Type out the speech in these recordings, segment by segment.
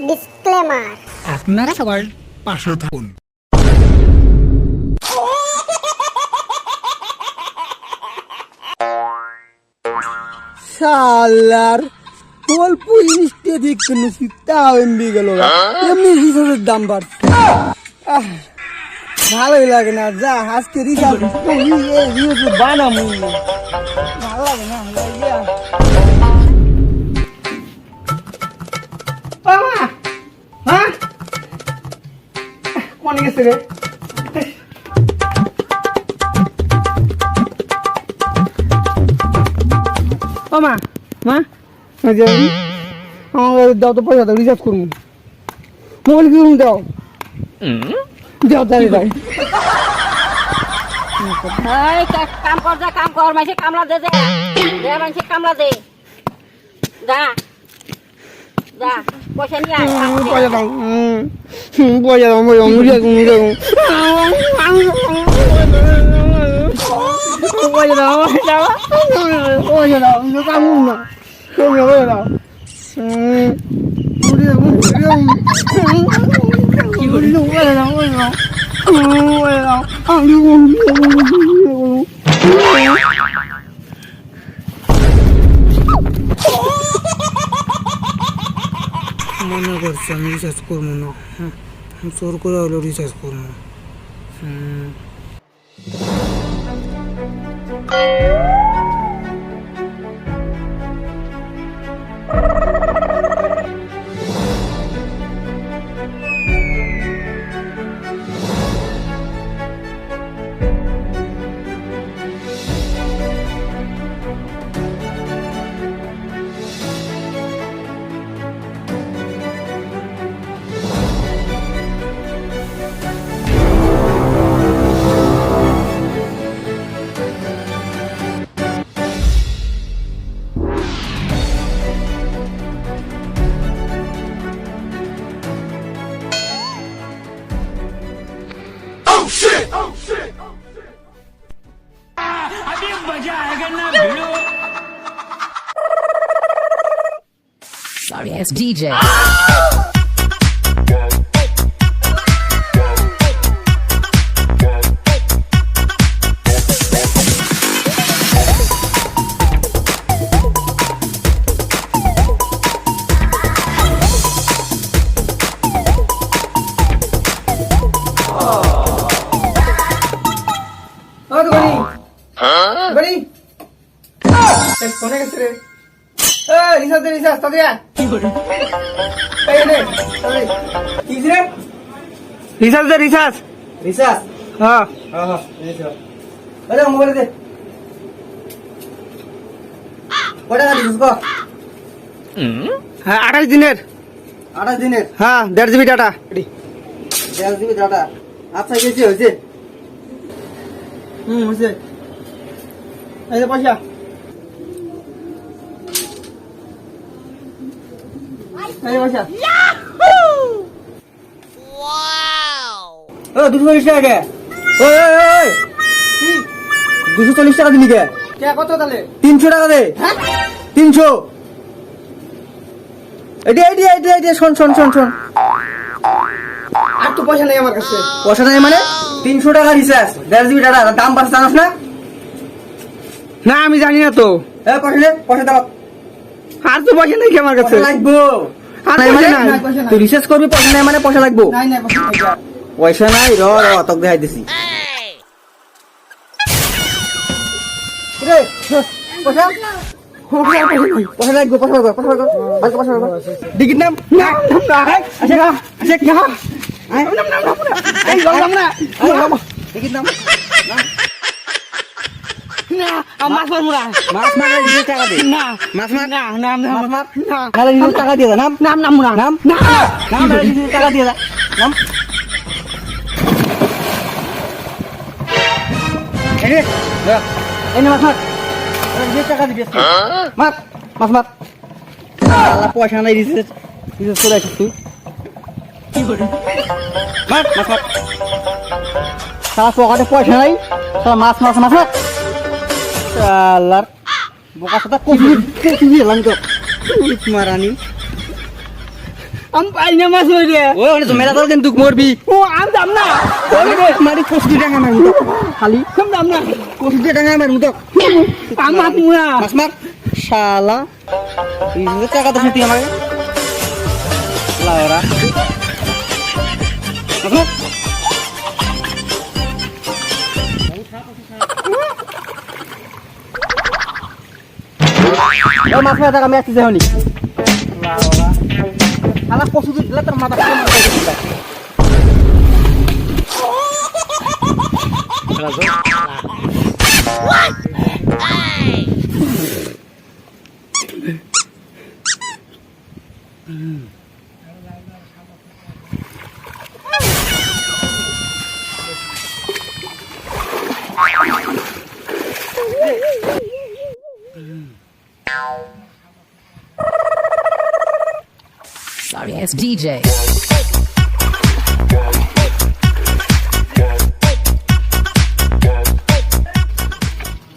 Disclaimer. আপনারা সবার পাশে থাকুন। শালার অল্প জিনিসটা দেখতে নিচ্ছি তাও এমবি গেল এমনি রিচার্জের দাম বাড়ছে। ভালোই লাগে না, যা আজকে রিচার্জ বানাবো ভালো লাগে না। কোন গেছে রে? ও মা মা আমার দাও তো পয়সা দাও, রিচার্জ করবো। মোবাইল কি করুন দাও দাও তাহলে দাও। কাম কর, যা কাম কর, মাইসে কামলা দে, মাইসে কামলা দে, যা যা পয়সা নিয়ে আয়। পয়সা দাও পয়সা দাও পয়সা দাও কাম না পয়সা দাও। মনে করছি আমি রিচার্জ করবো না, জোর করে হলো রিচার্জ করবো। Sorry ass DJ. ফোনে গেছে রে, রিচার্জ রিচার্জ তাদের রিচার্জ দে রিচার্জ রিচার্জ। হ্যাঁ মোবাইল দে কটা দিস গো? হ্যাঁ 28 দিনের 28 দিনের। হ্যাঁ 1.5 GB ডাটা 1.5 GB ডাটা। আচ্ছা গেছে হয়েছে হয়েছে। এই যে পয়সা পয়সা 240 টাকা কে? 240 টাকা দিলি কে? কত তাহলে? 300 টাকা দে। 300 এটা শোন শোন শোন শোন, আর তো পয়সা নেই আমার কাছে। পয়সা নেই মানে 300 টাকা রিচার্জ 1.5 GB ডাটা, দাম বাড়ছে জানাস না? না আমি জানি না তো। পয়সা নে, পয়সা দাও। আর তো পয়সা নেই আমার কাছে। লাগবো তুই রিচার্জ করবি, পয়সা নাই মানে পয়সা লাগবো। পয়সা নাই র তোকে দেখাই দিছি। পয়সা লাগবো, পয়সা ডিকিট নাম ডিকিট নাম মাছ মারবো না, মাছ মারা টাকা দে না, মাছ মার না নাম নাম টাকা দিয়ে নাম নাম নাম নাম নাম টাকা দিয়ে নাম। এই মাছ মার টাকা দিবি মাছ মাছ মার। পয়সা নাই রিচার্জ করে আসিস তুই মাছ মাছ মার। সারা পকেটে পয়সা নাই, সারা মাছ মাছ মাছ মার। শালার বোকা সাথে কফি দিলাম তো মারানি। আমি পাই না মাছ ওই রে ওই ওনে তো মেলা তো কিন্তু মরবি ও আম দাম না ওরে মারি কষ্ট টাকা না খালি কম দাম না কষ্ট টাকা মার মুতো আম মাছ মুয়া মাছ মার শালা এই যে টাকা তো তুই আমাকে লাওরা মাছ ও মাছ মারা টাকা ম্যাচ দিতে হনি লাওরা শালা কষ্ট দিলে তোর মাথা কেমন করে দিবা Sorry ass DJ.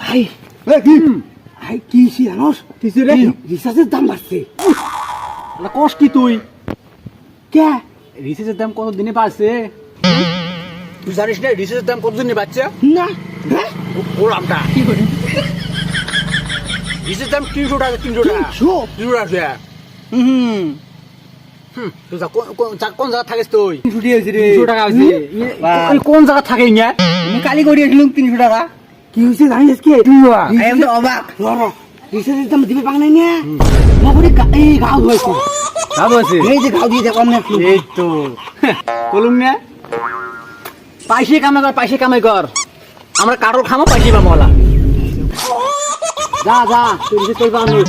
ভাই কি ভাই কি জানোস কিছু রে রিসার্চের দাম বাড়ছে না কোস কি তুই কে রিসার্চের দাম কত দিনে বাড়ছে তুই জানিস না রিসার্চের দাম কত দিনে বাড়ছে না ওর আমটা কি করে রিসার্চের দাম 300 টাকা 300 টাকা 300 টাকা তুই কোন জায়গা থাকিস তুই 300 টাকা হয়েছে কোন জায়গা থাকে না আমি কালি করে আসলাম 300 টাকা কি হয়েছে জানিস কি তুই আমি তো অবাক রিসার্চের দাম দিবে পাং নাই না মগরি এই গাও হয়েছে গাও হয়েছে এই যে গাও দিয়ে দেখো আমরা এই তো বলুন না পয়সা কামাই কর আমরা কারোর খামো পয়সা পাবো বলা যা যা তুই রিসার্চ করবা আমি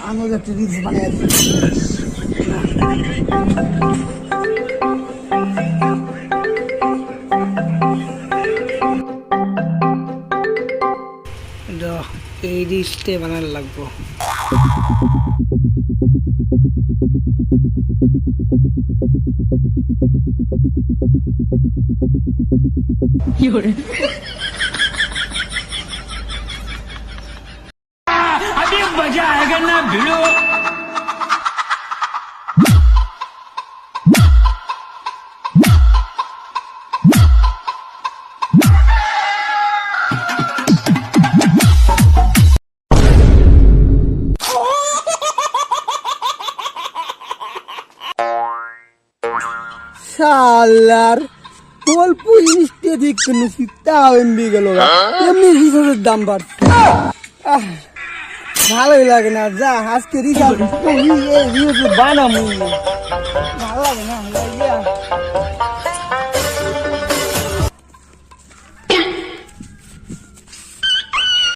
আমি একটা রিলস বানাইছি এই রিলসটা বানার লাগবো কি করে अभी मजा आएगा ना भिड़ो শালার অল্প জিনিসটা দেখতে নিচ্ছি তাও এমবি গেল এমনি রিসার্চের দাম বাড়ছে ভালোই লাগে না যা আজকে রিসার্চ বানাবো ভালো লাগে না